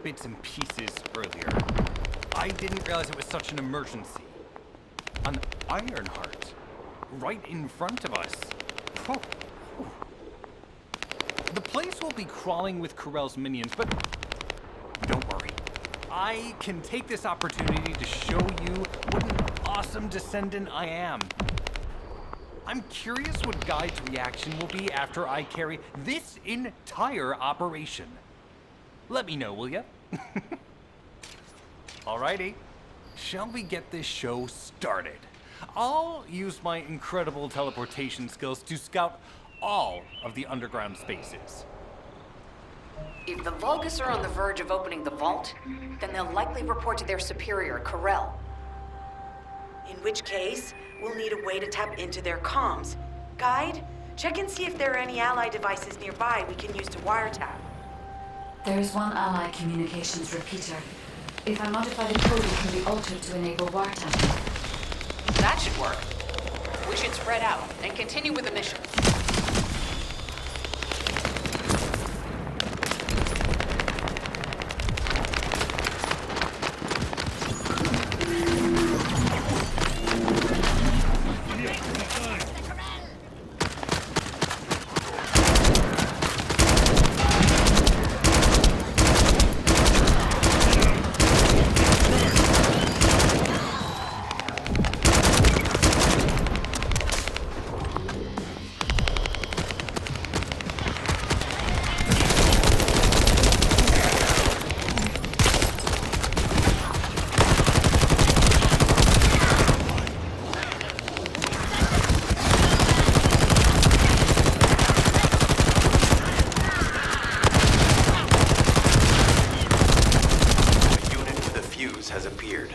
Bits and pieces earlier. I didn't realize it was such an emergency. An Ironheart, right in front of us. Oh. The place will be crawling with Corell's minions, but don't worry. I can take this opportunity to show you what an awesome Descendant I am. I'm curious what Guide's reaction will be after I carry this entire operation. Let me know, will ya? Alrighty, shall we get this show started? I'll use my incredible teleportation skills to scout all of the underground spaces. If the Vulgus are on the verge of opening the vault, then they'll likely report to their superior, Corell. In which case, we'll need a way to tap into their comms. Guide, check and see if there are any ally devices nearby we can use to wiretap. There is one ally communications repeater. If I modify the code, it can be altered to enable wiretapping. That should work. We should spread out and continue with the mission. has appeared.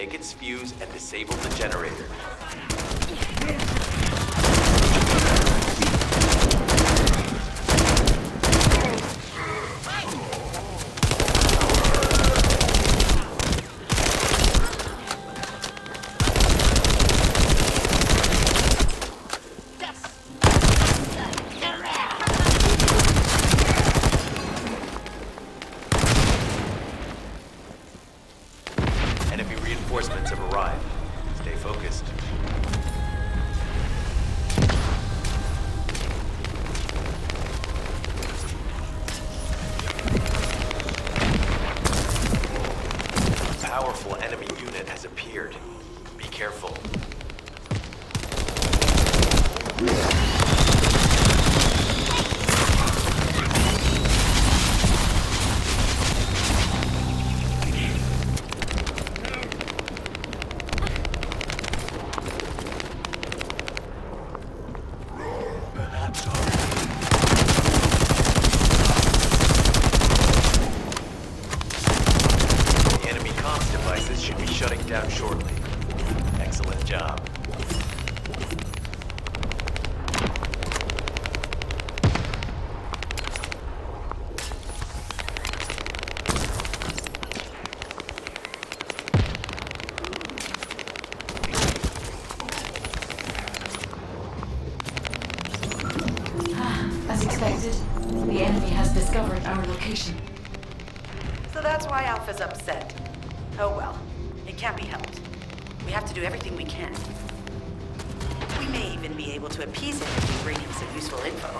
take its fuse and disable the generator. Enemy reinforcements have arrived. Stay focused. A powerful enemy unit has appeared. Be careful. The enemy comms devices should be shutting down shortly. Excellent job. As expected, the enemy has discovered our location. So that's why Alpha's upset. Oh well, it can't be helped. We have to do everything we can. We may even be able to appease him if we bring him some useful info.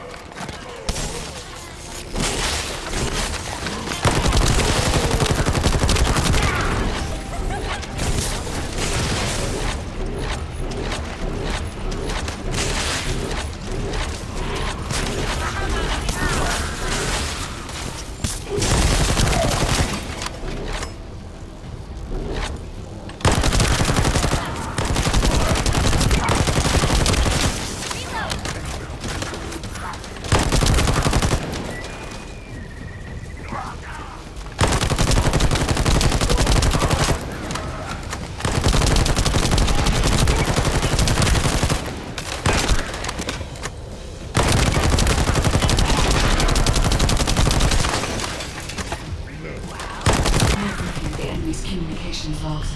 Communications logs.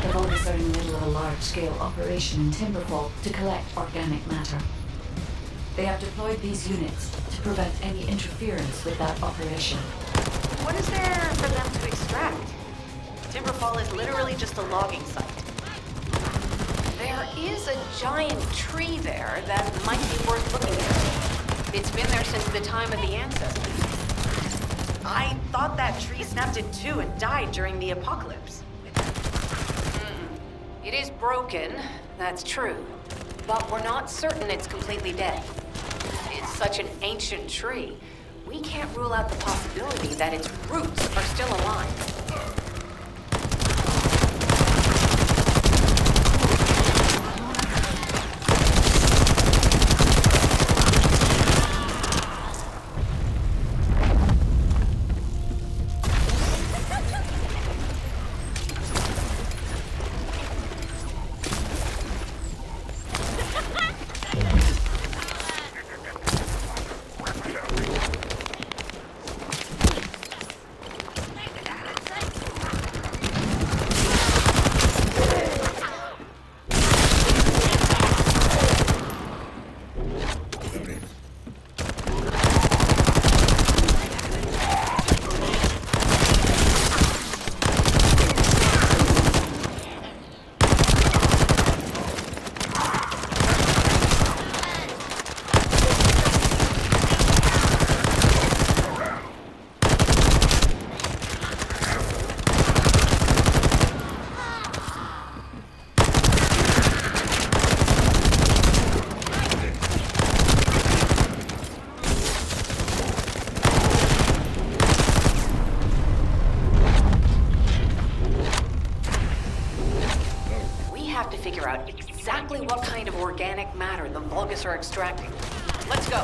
The Vulgus are in the middle of a large-scale operation in Timberfall to collect organic matter. They have deployed these units to prevent any interference with that operation. What is there for them to extract? Timberfall is literally just a logging site. There is a giant tree there that might be worth looking at. It's been there since the time of the ancestors. I thought that tree snapped in two and died during the apocalypse. It is broken, that's true. But we're not certain it's completely dead. It's such an ancient tree, we can't rule out the possibility that its roots are still alive. Figure out exactly what kind of organic matter the Vulgus are extracting. Let's go.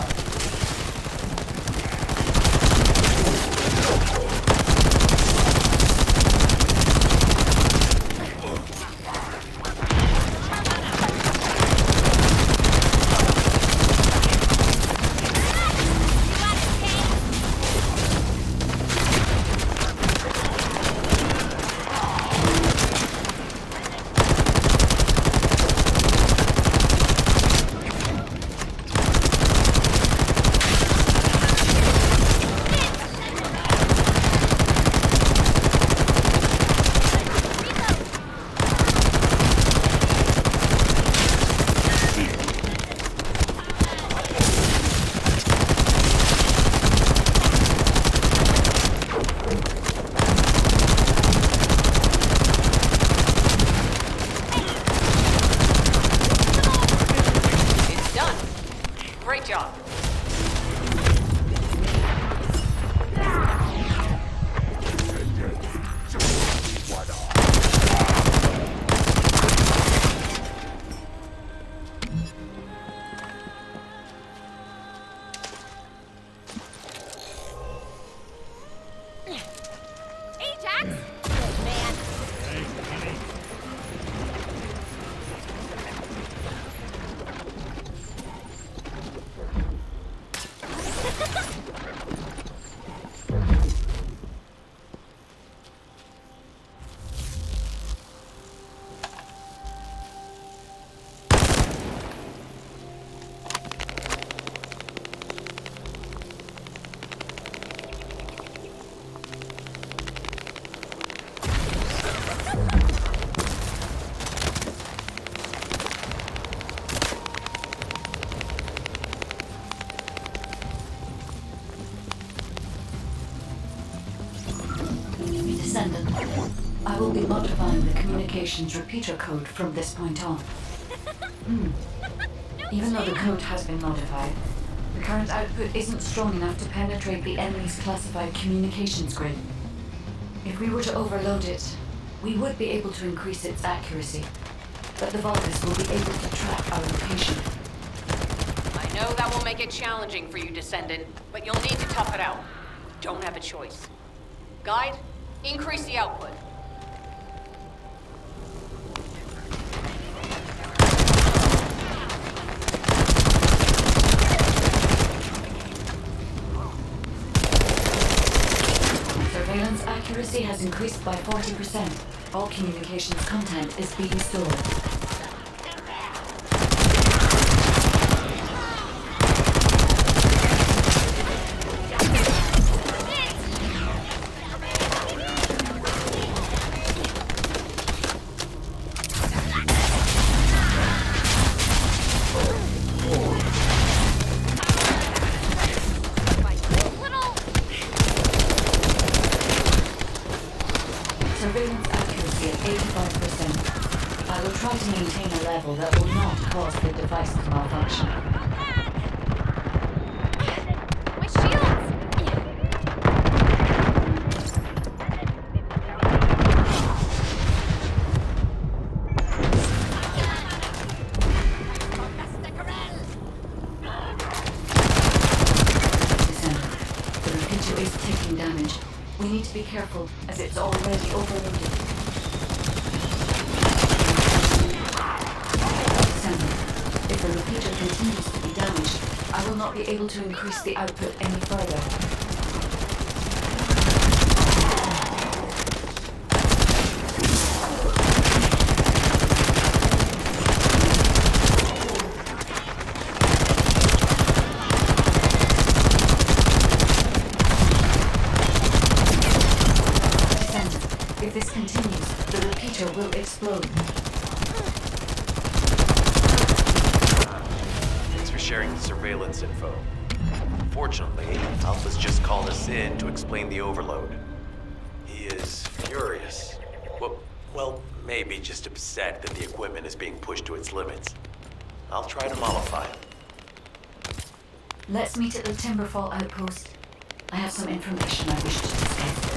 Descendant, I will be modifying the communications repeater code from this point on. Even though the code has been modified, the current output isn't strong enough to penetrate the enemy's classified communications grid. If we were to overload it, we would be able to increase its accuracy, but the Vulgus will be able to track our location. I know that will make it challenging for you, Descendant, but you'll need to tough it out. Don't have a choice. Guide, increase the output. Surveillance accuracy has increased by 40%. All communications content is being stored. Surveillance accuracy at 85%. I will try to maintain a level that will not cause the device to malfunction. My shields! Descendant, the repeater is taking damage. We need to be careful, as it's already overloaded. Descendant, if the repeater continues to be damaged, I will not be able to increase the output any further. If this continues, the repeater will explode. Thanks for sharing the surveillance info. Fortunately, Alpha's just called us in to explain the overload. He is furious. Well, maybe just upset that the equipment is being pushed to its limits. I'll try to mollify him. Let's meet at the Timberfall outpost. I have some information I wish to discuss.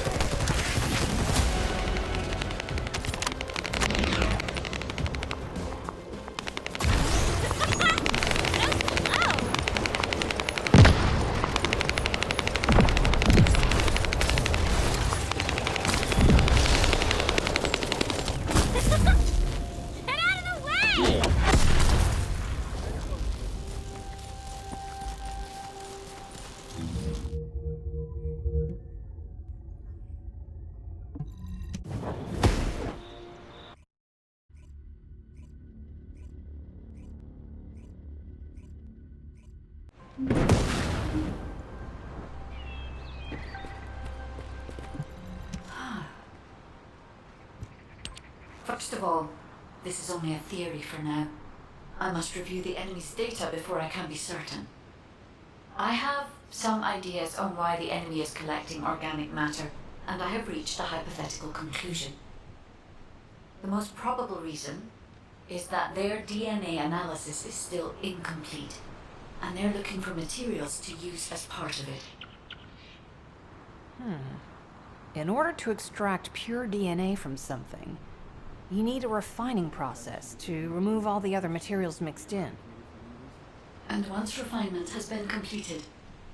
First of all, this is only a theory for now. I must review the enemy's data before I can be certain. I have some ideas on why the enemy is collecting organic matter, and I have reached a hypothetical conclusion. The most probable reason is that their DNA analysis is still incomplete, and they're looking for materials to use as part of it. In order to extract pure DNA from something, you need a refining process to remove all the other materials mixed in. And once refinement has been completed,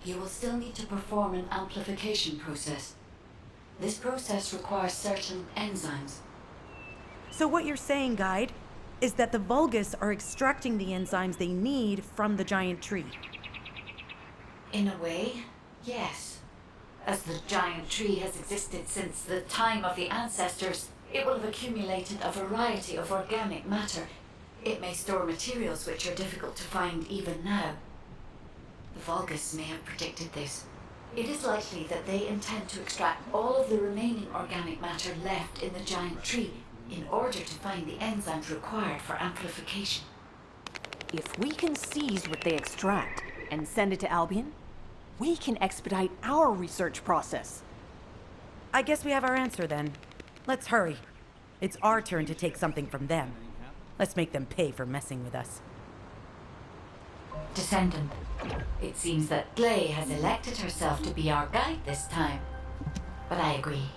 you will still need to perform an amplification process. This process requires certain enzymes. So what you're saying, Guide, is that the Vulgus are extracting the enzymes they need from the giant tree. In a way, yes. As the giant tree has existed since the time of the ancestors, it will have accumulated a variety of organic matter. It may store materials which are difficult to find even now. The Vulgus may have predicted this. It is likely that they intend to extract all of the remaining organic matter left in the giant tree in order to find the enzymes required for amplification. If we can seize what they extract and send it to Albion, we can expedite our research process. I guess we have our answer then. Let's hurry. It's our turn to take something from them. Let's make them pay for messing with us. Descendant, it seems that Glay has elected herself to be our guide this time. But I agree.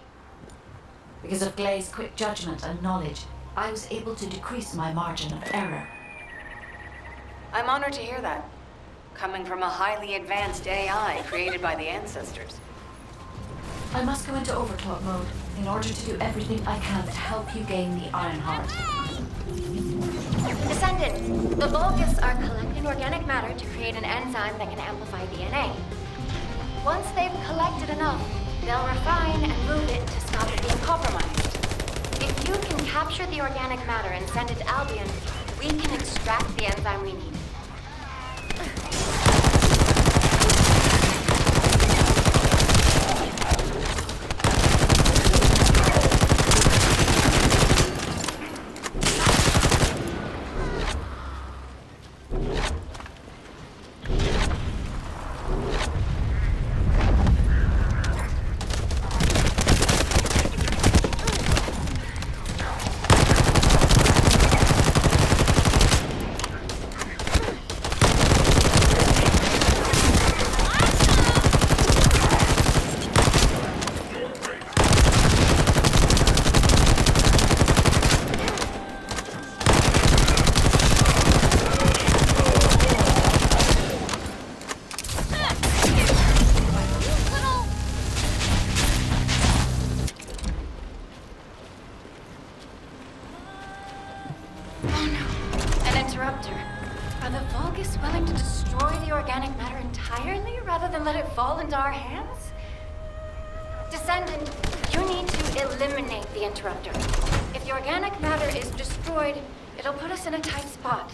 Because of Glay's quick judgment and knowledge, I was able to decrease my margin of error. I'm honored to hear that. Coming from a highly advanced AI created by the ancestors. I must go into overclock mode in order to do everything I can to help you gain the Iron Heart. Descendant, the Vulgus are collecting organic matter to create an enzyme that can amplify DNA. Once they've collected enough, they'll refine and move it to stop it being compromised. If you can capture the organic matter and send it to Albion, we can extract the enzyme we need. Are the Vulgus willing to destroy the organic matter entirely rather than let it fall into our hands? Descendant, you need to eliminate the interrupter. If the organic matter is destroyed, it'll put us in a tight spot.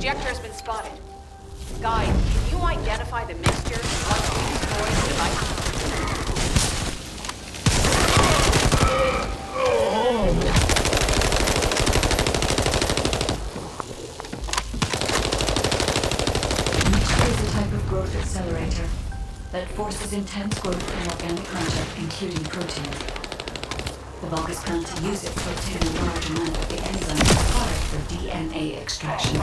ejector has been spotted. Guide, can you identify the mixture once we destroy the device? MISSØES is a type of growth accelerator that forces intense growth in organic matter, including proteins. The Vulgus plan to use it to obtain a large amount of the enzyme required for DNA extraction.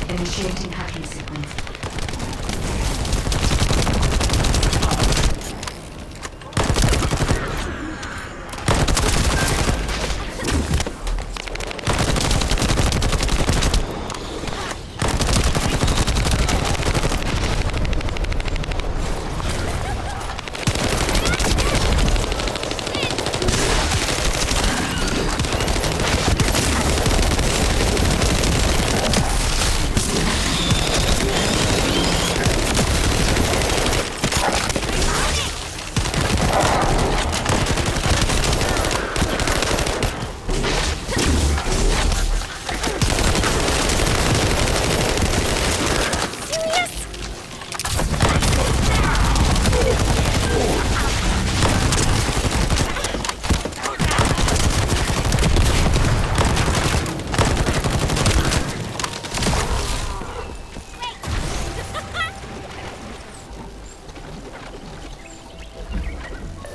Initiating hacking sequence.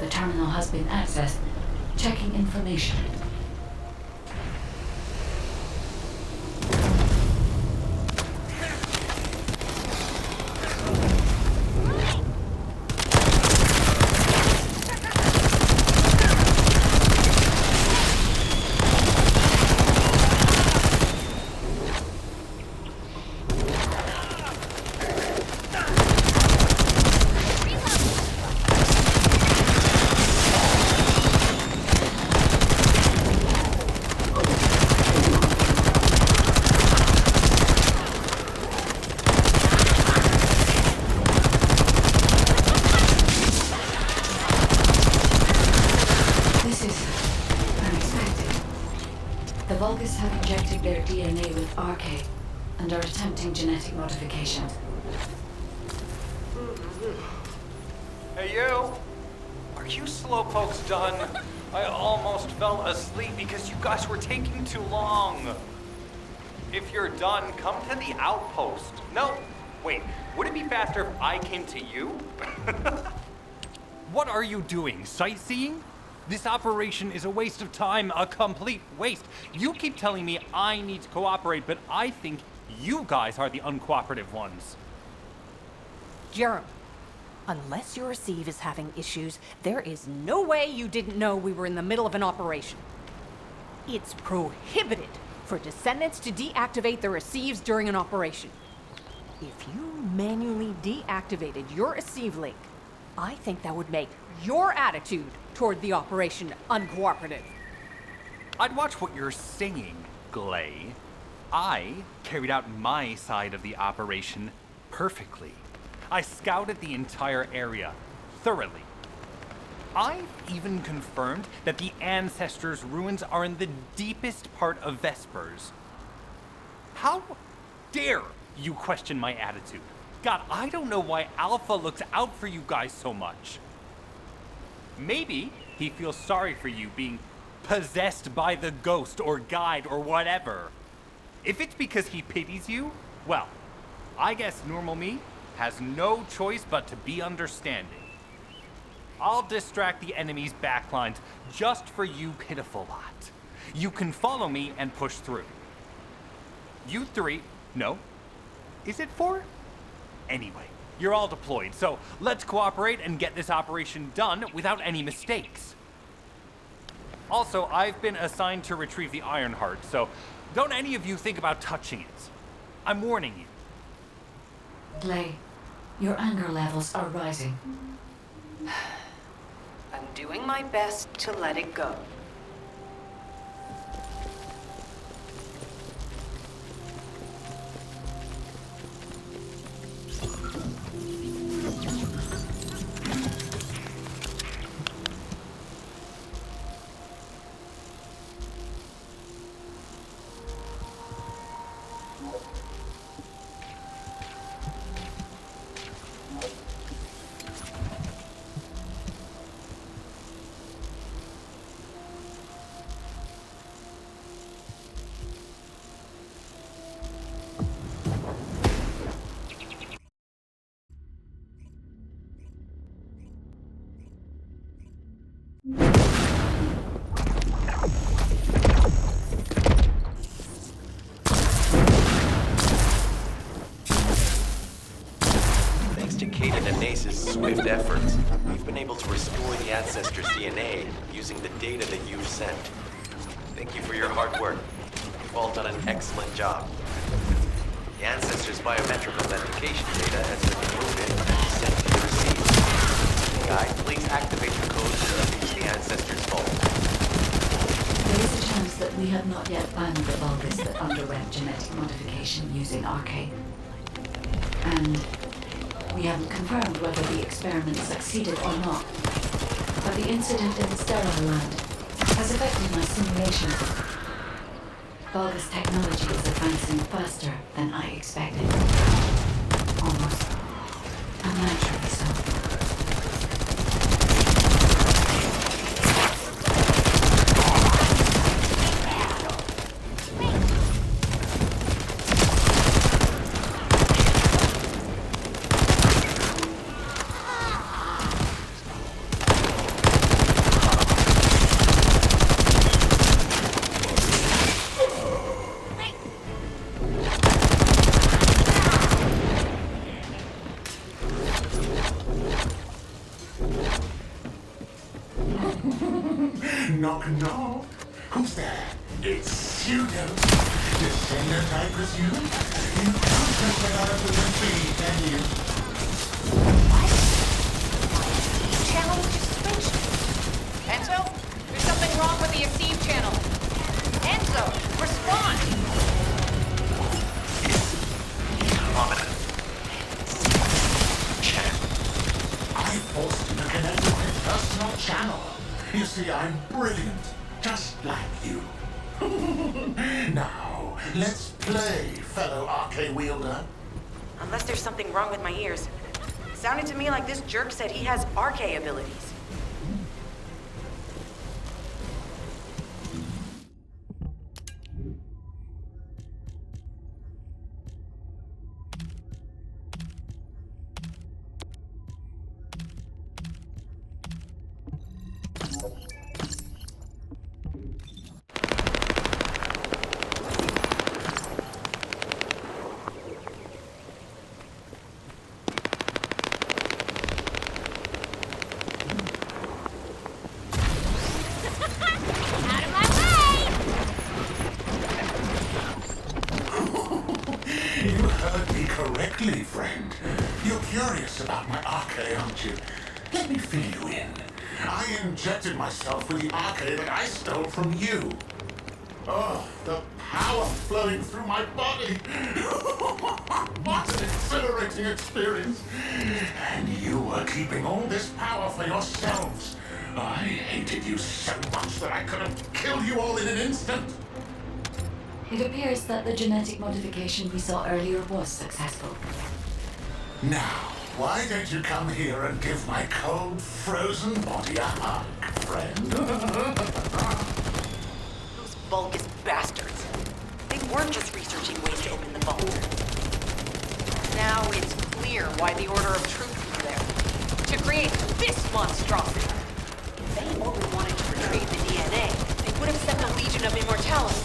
The terminal has been accessed. Checking information. injected their DNA with RK and are attempting genetic modification. Hey, you! Are you slowpokes done? I almost fell asleep because you guys were taking too long. If you're done, come to the outpost. No, wait, would it be faster if I came to you? What are you doing, sightseeing? This operation is a waste of time, a complete waste. You keep telling me I need to cooperate, but I think you guys are the uncooperative ones. Jerem, unless your receive is having issues, there is no way you didn't know we were in the middle of an operation. It's prohibited for Descendants to deactivate the receives during an operation. If you manually deactivated your receive link, I think that would make your attitude toward the operation uncooperative. I'd watch what you're saying, Glay. I carried out my side of the operation perfectly. I scouted the entire area thoroughly. I've even confirmed that the Ancestors' ruins are in the deepest part of Vespers. How dare you question my attitude? God, I don't know why Alpha looks out for you guys so much. Maybe he feels sorry for you being possessed by the ghost or guide or whatever. If it's because he pities you, well, I guess normal me has no choice but to be understanding. I'll distract the enemy's backlines just for you pitiful lot. You can follow me and push through. You three, no, is it four? Anyway, you're all deployed, so let's cooperate and get this operation done without any mistakes. Also, I've been assigned to retrieve the Ironheart, so don't any of you think about touching it. I'm warning you. Glay, your anger levels are rising. I'm doing my best to let it go. Thanks to Kaden and Nace's swift efforts, we've been able to restore the Ancestors' DNA using the data that you've sent. Thank you for your hard work. You've all done an excellent job. The Ancestors' biometric authentication data has been encoded and sent to the receiver. Guide, please activate the code to release the Ancestors' vault. There is a chance that we have not yet found the Vulgus that underwent genetic modification using RK. And we haven't confirmed whether the experiment succeeded or not. But the incident in Sterile Land has affected my simulations. Vulgus technology is advancing faster than I expected. Almost unnaturally so. Knock, knock. Who's there? It's Pseudo. Descendant, I presume? You can't just get out of the retreat, can you? Channel just switched. Enzo, there's something wrong with the receive channel. Enzo, respond! I forced you to connect to my personal channel. You see, I'm brilliant, just like you. Now, Let's play, fellow RK wielder. Unless there's something wrong with my ears. Sounded to me like this jerk said he has RK abilities. You heard me correctly, friend. You're curious about my RK, aren't you? Let me fill you in. I injected myself with the RK that I stole from you. Oh, the power flowing through my body. What an exhilarating experience. And you were keeping all this power for yourselves. I hated you so much that I could have killed you all in an instant. It appears that the genetic modification we saw earlier was successful. Now, why don't you come here and give my cold, frozen body a hug, friend? Those Vulgus bastards. They weren't just researching ways to open the vault. Now it's clear why the Order of Truth was there. To create this monstrosity. If they only wanted to retrieve the DNA, they would have sent the Legion of Immortality.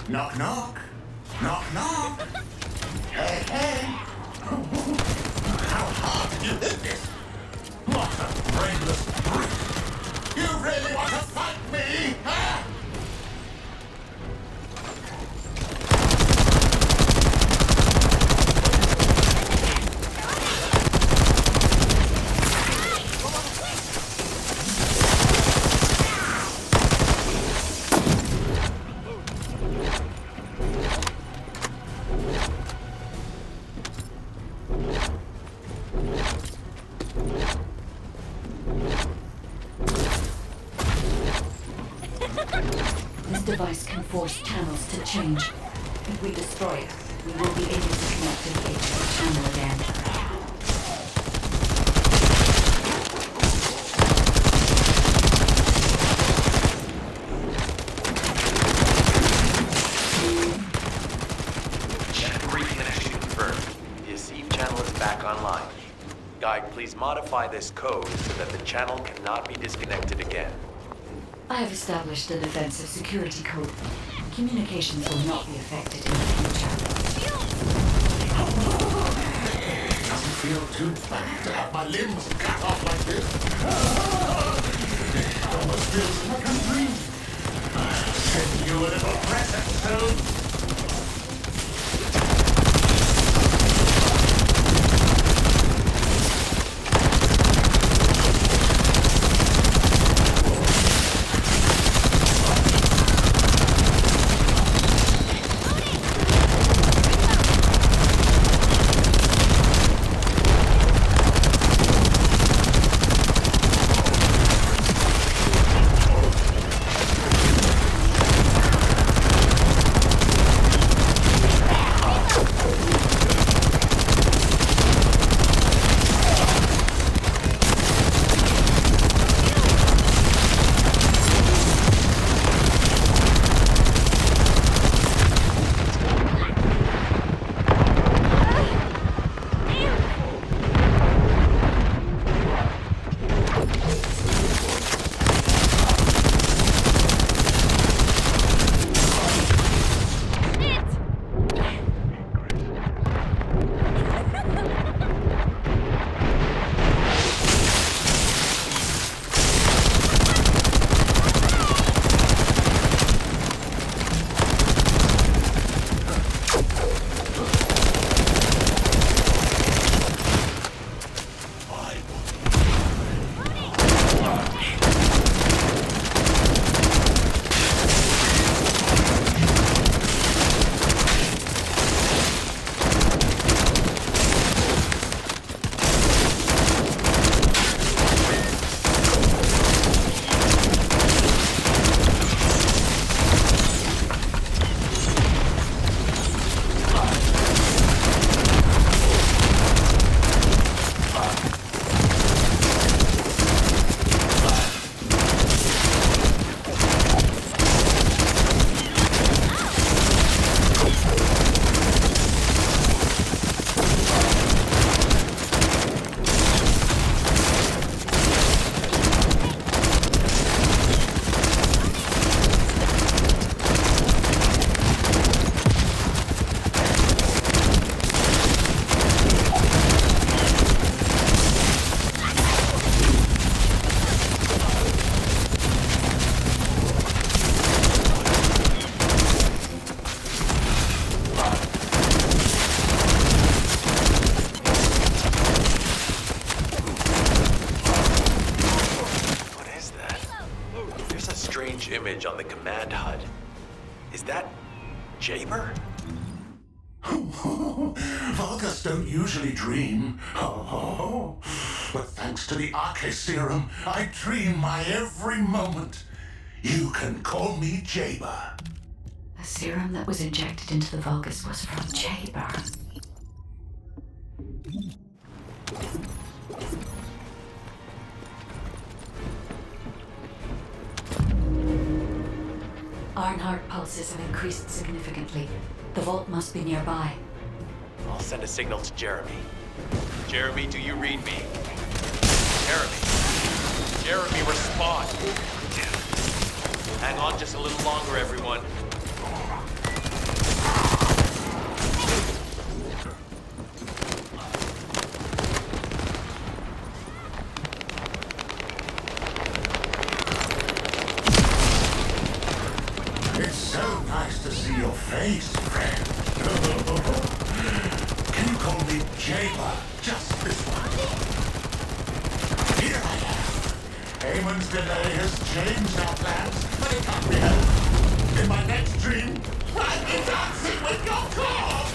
Knock, knock. Knock, knock. Hey, hey. How hard did you hit this? What a brainless brute. You really want to fight me, huh? This device can force channels to change. If we destroy it, we will be able to connect to the HQ channel again. Reconnection confirmed. The Receive channel is back online. Guide, please modify this code so that the channel cannot be disconnected again. I have established a defensive security code. Communications will not be affected in the future. It doesn't feel too bad to have my limbs cut off like this. It almost feels like a dream. I'll send you a little present soon. strange image on the command HUD. Is that Jaber? Vulgus don't usually dream. Oh, but thanks to the Arche serum, I dream my every moment. You can call me Jaber. The serum that was injected into the Vulgus was from Jaber. Ironheart pulses have increased significantly. The vault must be nearby. I'll send a signal to Jeremy. Jeremy, do you read me? Jeremy! Jeremy, respond! Hang on just a little longer, everyone. It's so nice to see your face, friend. Can you call me Jaber? Just this one. Here I am. Eamon's delay has changed our plans, but it can't be helped. In my next dream, I'll be dancing with your corpse!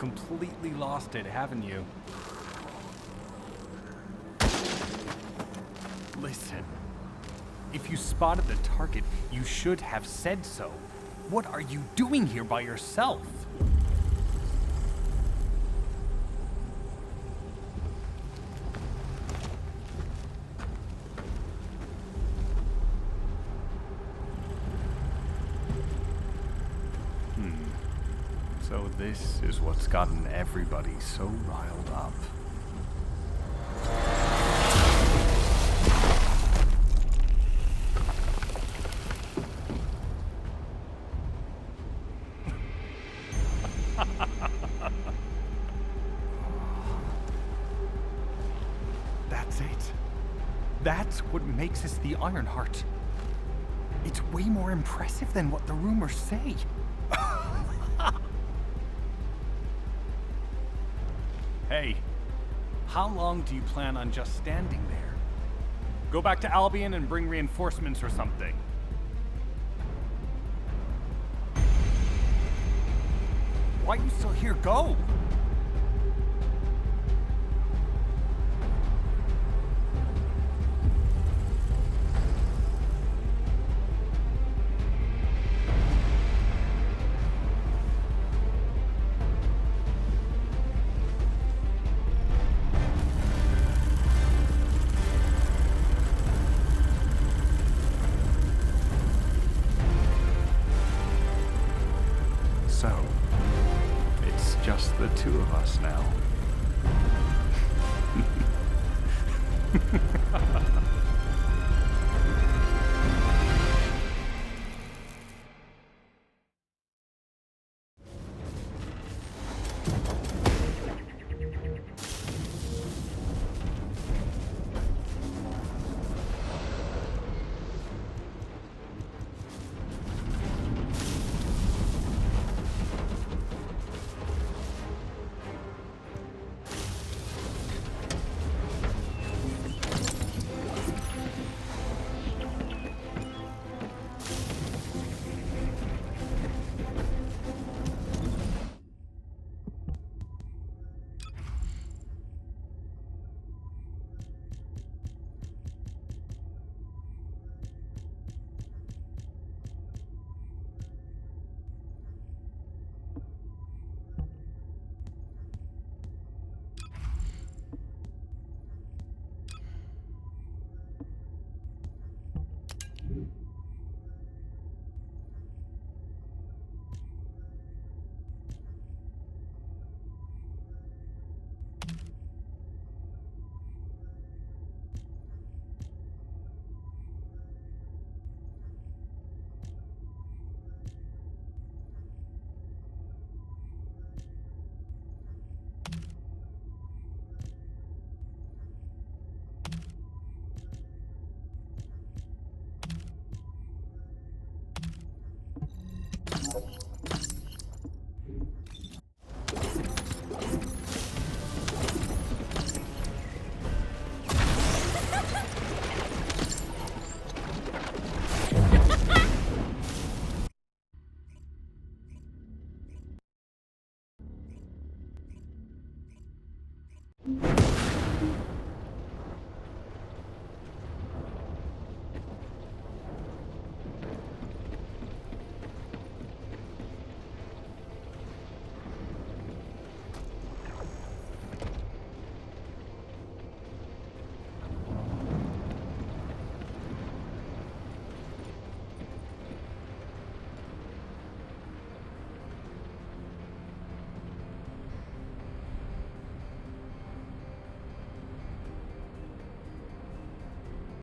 completely lost it, haven't you? Listen, if you spotted the target, you should have said so. What are you doing here by yourself? So this is what's gotten everybody so riled up. That's it. That's what makes us the Ironheart. It's way more impressive than what the rumors say. Hey, how long do you plan on just standing there? Go back to Albion and bring reinforcements or something. Why are you still here? Go!